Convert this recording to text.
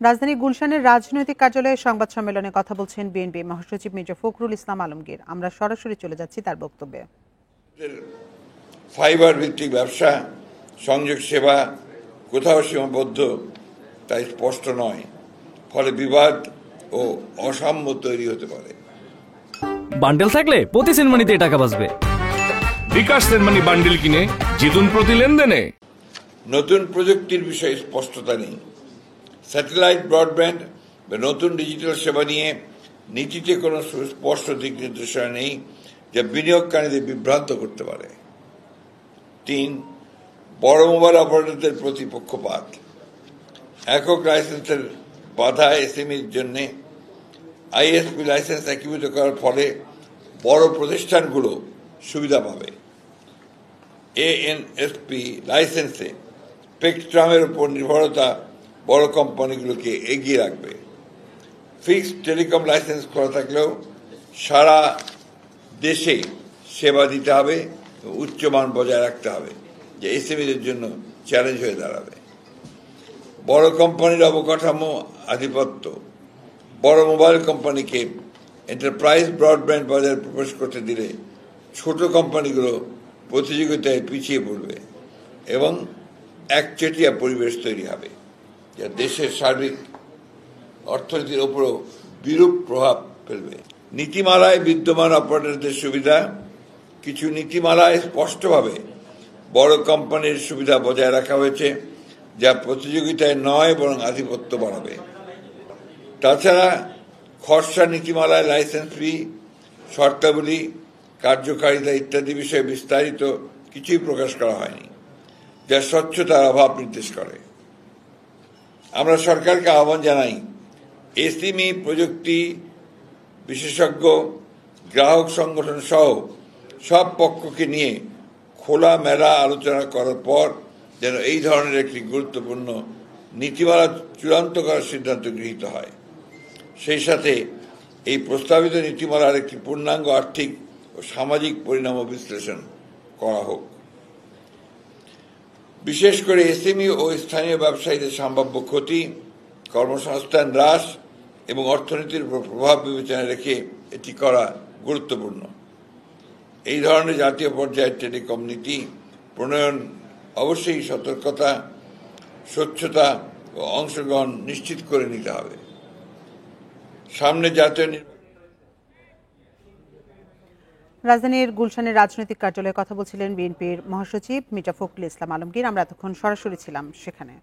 রাজধানীর গুলশানের রাজনৈতিক কার্যালয়ে সংবাদ সম্মেলনে কথা বলছেন বিএনপি মহাসচিব মির্জা ফখরুল ইসলাম আলমগীর। আমরা সরাসরি চলে যাচ্ছি তার বক্তব্যে। ফাইবার ভিত্তিক ব্যবসা, সংযোগ সেবা কোথাও সীমাবদ্ধ তাই স্পষ্ট নয়, ফলে বিবাদ ও অসাম্য তৈরি হতে পারে। বান্ডেল থাকলে প্রতি সেনমানিতে টাকা বাঁচবে। বিকাশ সেনমানি বান্ডেল কিনে জিতুন প্রতি লেনদেনে। নতুন প্রযুক্তির বিষয়ে স্পষ্টতা নেই। স্যাটেলাইট ব্রডব্যান্ড বা নতুন ডিজিটাল সেবা নিয়ে নীতিতে কোনো সুস্পষ্ট দিক নির্দেশনা নেই, যা বিনিয়োগকারীদের বিভ্রান্ত করতে পারে। ৩. বড় মোবাইল অপারেটরদের প্রতি পক্ষপাত। একক লাইসেন্সের বাধা এসএমইর জন্য আইএসপি লাইসেন্স একীভূত করার ফলে বড় প্রতিষ্ঠানগুলো সুবিধা পাবে। এএনএসপি লাইসেন্সে স্পেকট্রামের উপর নির্ভরতা বড় কোম্পানিগুলোকে এগিয়ে রাখবে। ফিক্সড টেলিকম লাইসেন্স খোলা থাকলেও সারা দেশে সেবা দিতে হবে, উচ্চমান বজায় রাখতে হবে, যে এসএমইদের জন্য চ্যালেঞ্জ হয়ে দাঁড়াবে। বড় কোম্পানির অবকাঠামো আধিপত্য। বড় মোবাইল কোম্পানিকে এন্টারপ্রাইজ ব্রডব্যান্ড বাজারে প্রবেশ করতে দিলে ছোট কোম্পানিগুলো প্রতিযোগিতায় পিছিয়ে পড়বে এবং একচেটিয়া পরিবেশ তৈরি হবে, যা দেশের সার্বিক অর্থনীতির উপরও বিরূপ প্রভাব ফেলবে। নীতিমালায় বিদ্যমান অপারেটরদের সুবিধা। কিছু নীতিমালায় স্পষ্টভাবে বড় কোম্পানির সুবিধা বজায় রাখা হয়েছে, যা প্রতিযোগিতায় নয় বরং আধিপত্য বাড়াবে। তাছাড়া খসড়া নীতিমালায় লাইসেন্স ফি, শর্তাবলী, কার্যকারিতা ইত্যাদি বিষয়ে বিস্তারিত কিছুই প্রকাশ করা হয়নি, যা স্বচ্ছতার অভাব নির্দেশ করে। আমরা সরকারকে আহ্বান জানাই, এসএমই প্রযুক্তি বিশেষজ্ঞ, গ্রাহক সংগঠন সহ সব পক্ষকে নিয়ে খোলামেলা আলোচনা করার পর যেন এই ধরনের একটি গুরুত্বপূর্ণ নীতিমালা চূড়ান্ত করার সিদ্ধান্ত গৃহীত হয়। সেই সাথে এই প্রস্তাবিত নীতিমালার একটি পূর্ণাঙ্গ আর্থিক ও সামাজিক পরিণাম বিশ্লেষণ করা হোক। বিশেষ করে এসএমই ও স্থানীয় ব্যবসায়ীদের সম্ভাব্য ক্ষতি, কর্মসংস্থান হ্রাস এবং অর্থনীতির উপর প্রভাব বিবেচনায় রেখে এটি করা গুরুত্বপূর্ণ। এই ধরনের জাতীয় পর্যায়ের টেলিকম নীতি প্রণয়ন অবশ্যই সতর্কতা, স্বচ্ছতা ও অংশগ্রহণ নিশ্চিত করে নিতে হবে। সামনে জাতীয় রাজধানীর গুলশানের রাজনৈতিক কার্যালয়ে কথা বলছিলেন বিএনপির মহাসচিব মির্জা ফখরুল ইসলাম আলমগীর। আমরা এতক্ষণ সরাসরি ছিলাম সেখানে।